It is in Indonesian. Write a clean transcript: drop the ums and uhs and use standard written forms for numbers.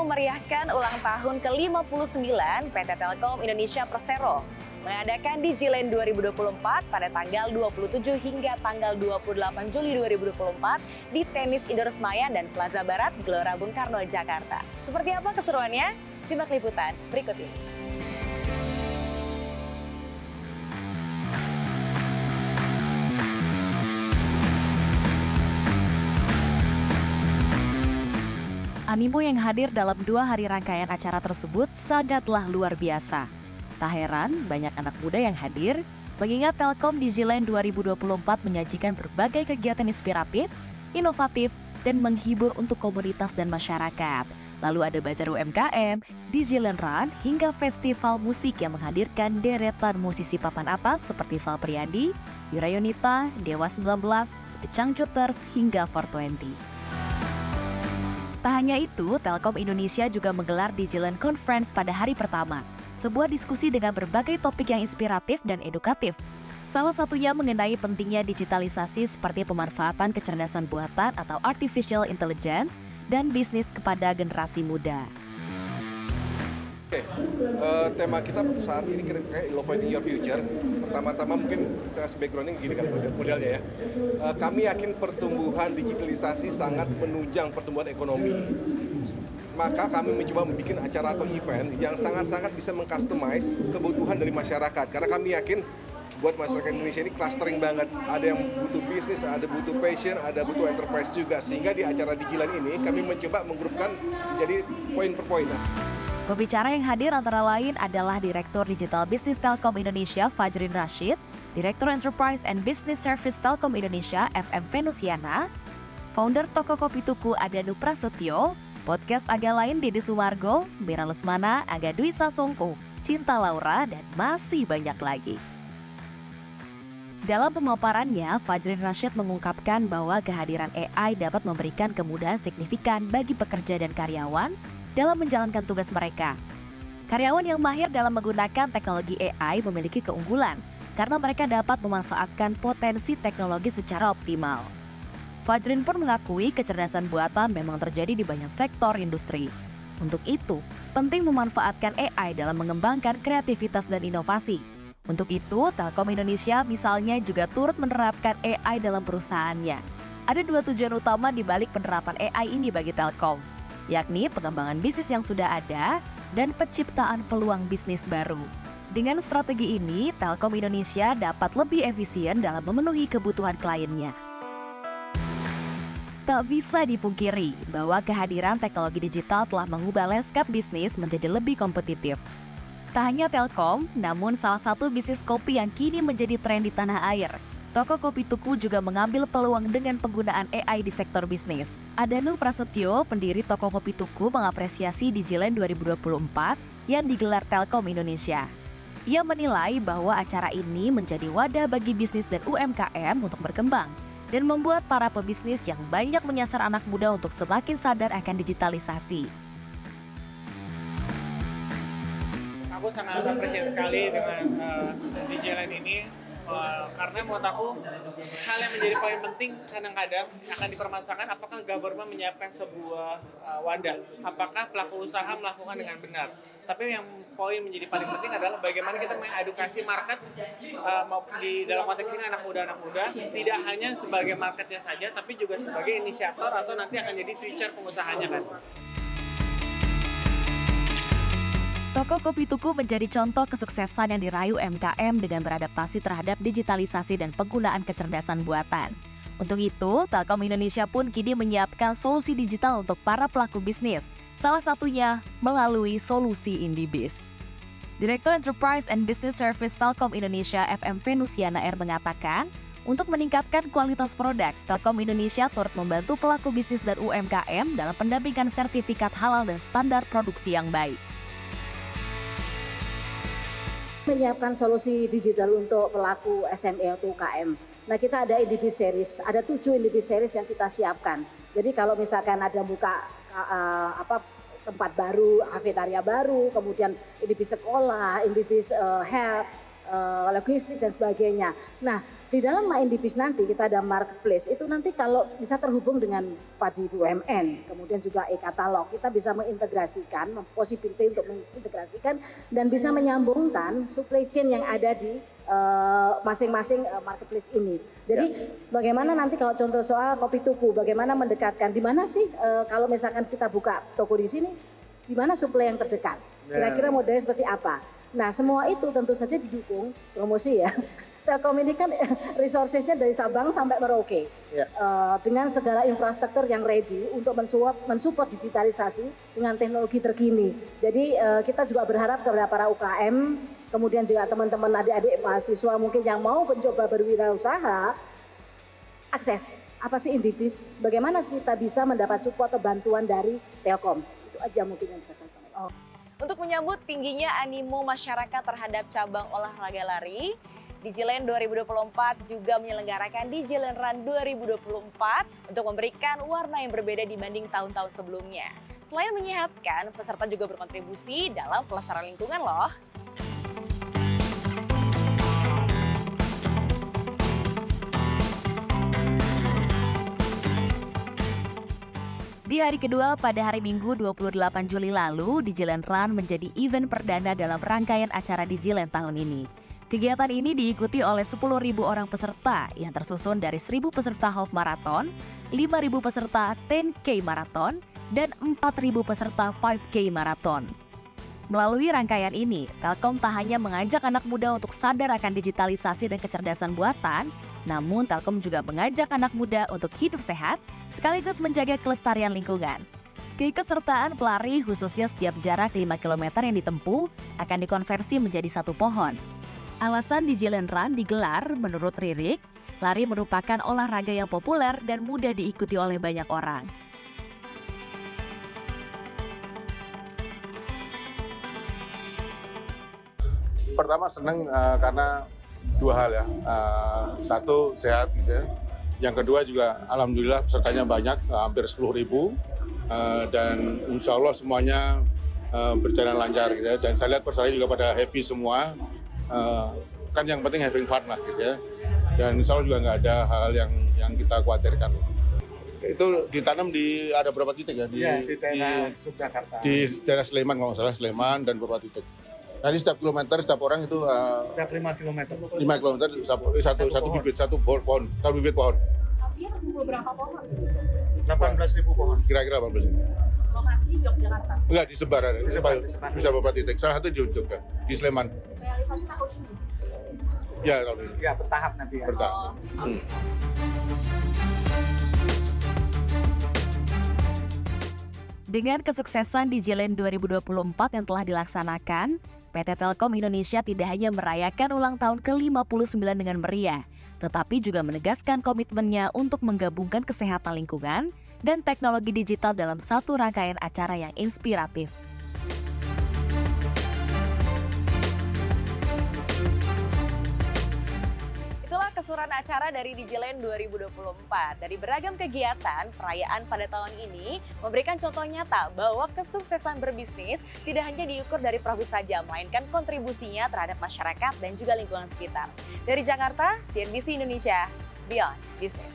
memeriahkan ulang tahun ke-59 PT Telkom Indonesia Persero mengadakan Digiland 2024 pada tanggal 27 hingga tanggal 28 Juli 2024 di Tenis Indoor Senayan dan Plaza Barat, Gelora Bung Karno, Jakarta. Seperti apa keseruannya? Simak liputan berikut ini. Animo yang hadir dalam 2 hari rangkaian acara tersebut sangatlah luar biasa. Tak heran banyak anak muda yang hadir, mengingat Telkom Digiland 2024 menyajikan berbagai kegiatan inspiratif, inovatif, dan menghibur untuk komunitas dan masyarakat. Lalu ada bazar UMKM, Digiland Run, hingga festival musik yang menghadirkan deretan musisi papan atas seperti Sal Priadi, Yurayunita, Dewa 19, The Changcuters, hingga 420. Tak hanya itu, Telkom Indonesia juga menggelar Digiland Conference pada hari pertama, sebuah diskusi dengan berbagai topik yang inspiratif dan edukatif. Salah satunya mengenai pentingnya digitalisasi seperti pemanfaatan kecerdasan buatan atau artificial intelligence dan bisnis kepada generasi muda. Tema kita saat ini kira-kira Innovating Your Future. Pertama-tama mungkin saya backgrounding gini kan modelnya ya. Kami yakin pertumbuhan digitalisasi sangat menunjang pertumbuhan ekonomi. Maka kami mencoba membuat acara atau event yang sangat-sangat bisa mengcustomize kebutuhan dari masyarakat. Karena kami yakin buat masyarakat Indonesia ini clustering banget. Ada yang butuh bisnis, ada butuh passion, ada butuh enterprise juga. Sehingga di acara Digiland ini kami mencoba menggrupkan menjadi poin per poin. Pembicara yang hadir antara lain adalah Direktur Digital Business Telkom Indonesia Fajrin Rashid, Direktur Enterprise and Business Service Telkom Indonesia FM Venusiana, Founder Toko Kopi Tuku Adanu Prasetyo, Podcast Aga Lain Dede Sumargo, Mira Lesmana, Aga Dwi Sasongko, Cinta Laura, dan masih banyak lagi. Dalam pemaparannya, Fajrin Rashid mengungkapkan bahwa kehadiran AI dapat memberikan kemudahan signifikan bagi pekerja dan karyawan dalam menjalankan tugas mereka. Karyawan yang mahir dalam menggunakan teknologi AI memiliki keunggulan karena mereka dapat memanfaatkan potensi teknologi secara optimal. Fajrin pun mengakui kecerdasan buatan memang terjadi di banyak sektor industri. Untuk itu, penting memanfaatkan AI dalam mengembangkan kreativitas dan inovasi. Untuk itu, Telkom Indonesia misalnya juga turut menerapkan AI dalam perusahaannya. Ada 2 tujuan utama di balik penerapan AI ini bagi Telkom, yakni pengembangan bisnis yang sudah ada dan penciptaan peluang bisnis baru. Dengan strategi ini, Telkom Indonesia dapat lebih efisien dalam memenuhi kebutuhan kliennya. Tak bisa dipungkiri bahwa kehadiran teknologi digital telah mengubah lanskap bisnis menjadi lebih kompetitif. Tak hanya Telkom, namun salah satu bisnis kopi yang kini menjadi tren di tanah air, Toko Kopi Tuku, juga mengambil peluang dengan penggunaan AI di sektor bisnis. Adanu Prasetyo, pendiri Toko Kopi Tuku, mengapresiasi Digiland 2024 yang digelar Telkom Indonesia. Ia menilai bahwa acara ini menjadi wadah bagi bisnis dan UMKM untuk berkembang dan membuat para pebisnis yang banyak menyasar anak muda untuk semakin sadar akan digitalisasi. Aku sangat apresiasi sekali dengan Digiland ini. Karena menurut aku hal yang menjadi paling penting kadang-kadang akan dipermasalahkan, apakah government menyiapkan sebuah wadah, apakah pelaku usaha melakukan dengan benar. Tapi yang poin menjadi paling penting adalah bagaimana kita mengedukasi market di dalam konteks ini anak muda tidak hanya sebagai marketnya saja, tapi juga sebagai inisiator atau nanti akan jadi future pengusahanya kan. Toko Kopi Tuku menjadi contoh kesuksesan yang diraih UMKM dengan beradaptasi terhadap digitalisasi dan penggunaan kecerdasan buatan. Untuk itu, Telkom Indonesia pun kini menyiapkan solusi digital untuk para pelaku bisnis, salah satunya melalui solusi IndiBiz. Direktur Enterprise and Business Service Telkom Indonesia FM Venusiana R mengatakan, untuk meningkatkan kualitas produk, Telkom Indonesia turut membantu pelaku bisnis dan UMKM dalam pendampingan sertifikat halal dan standar produksi yang baik. Menyiapkan solusi digital untuk pelaku SME atau UKM. Nah, kita ada IndiBiz Series, ada 7 IndiBiz Series yang kita siapkan. Jadi kalau misalkan ada buka tempat baru, kafetaria baru, kemudian IndiBiz sekolah, IndiBiz health, logistik dan sebagainya. Nah, di dalam MyIndipis nanti kita ada marketplace, itu nanti kalau bisa terhubung dengan Padi BUMN, kemudian juga e-katalog, kita bisa mengintegrasikan, possibility untuk mengintegrasikan dan bisa menyambungkan supply chain yang ada di masing-masing marketplace ini. Jadi bagaimana nanti kalau contoh soal kopi tuku, bagaimana mendekatkan, di mana sih kalau misalkan kita buka toko di sini, di mana supply yang terdekat, kira-kira modelnya seperti apa. Nah semua itu tentu saja didukung promosi ya. Telkom ini kan resourcesnya dari Sabang sampai Merauke, dengan segala infrastruktur yang ready untuk mensupport digitalisasi dengan teknologi terkini. Jadi kita juga berharap kepada para UKM, kemudian juga teman-teman adik-adik mahasiswa mungkin yang mau mencoba berwirausaha, akses apa sih Indipis, bagaimana kita bisa mendapat support atau bantuan dari Telkom. Itu aja mungkin yang kita katakan. Untuk menyambut tingginya animo masyarakat terhadap cabang olahraga lari, Digiland 2024 juga menyelenggarakan Digiland Run 2024 untuk memberikan warna yang berbeda dibanding tahun-tahun sebelumnya. Selain menyehatkan, peserta juga berkontribusi dalam pelestarian lingkungan loh. Di hari kedua pada hari Minggu 28 Juli lalu, Digiland Run menjadi event perdana dalam rangkaian acara Digiland tahun ini. Kegiatan ini diikuti oleh 10.000 orang peserta yang tersusun dari 1.000 peserta half marathon, 5.000 peserta 10K marathon, dan 4.000 peserta 5K marathon. Melalui rangkaian ini, Telkom tak hanya mengajak anak muda untuk sadar akan digitalisasi dan kecerdasan buatan, namun Telkom juga mengajak anak muda untuk hidup sehat, sekaligus menjaga kelestarian lingkungan. Keikutsertaan pelari khususnya setiap jarak 5 km yang ditempuh akan dikonversi menjadi 1 pohon. Alasan Digiland Run digelar menurut Ririk, lari merupakan olahraga yang populer dan mudah diikuti oleh banyak orang. Pertama senang karena 2 hal ya, satu sehat gitu ya. Yang kedua juga alhamdulillah pesertanya banyak, hampir 10.000 dan insya Allah semuanya berjalan lancar gitu ya. Dan saya lihat pesertanya juga pada happy semua. Kan yang penting having fun lah gitu ya, dan insya Allah juga nggak ada hal yang kita khawatirkan. Itu ditanam di ada berapa titik ya? Di daerah Yogyakarta. Di daerah Sleman kalau nggak salah, Sleman dan beberapa titik. Nanti setiap kilometer setiap orang itu Setiap 5 km. 5 kilometer satu bibit, satu pohon, satu bibit pohon. Artinya beberapa pohon? 18.000 pohon. Kira-kira 18.000. Lokasi Yogyakarta. Enggak, disebar. Bisa beberapa titik. Salah satu di Jogja, di Sleman. Realisasi tahun ini? Ya, tahun ini. Ya, bertahap nanti ya. Bertahap. Dengan kesuksesan Digiland 2024 yang telah dilaksanakan, PT Telkom Indonesia tidak hanya merayakan ulang tahun ke-59 dengan meriah, tetapi juga menegaskan komitmennya untuk menggabungkan kesehatan lingkungan dan teknologi digital dalam satu rangkaian acara yang inspiratif. Itulah keseluruhan acara dari Digiland 2024. Dari beragam kegiatan, perayaan pada tahun ini memberikan contoh nyata bahwa kesuksesan berbisnis tidak hanya diukur dari profit saja, melainkan kontribusinya terhadap masyarakat dan juga lingkungan sekitar. Dari Jakarta, CNBC Indonesia, Beyond Business.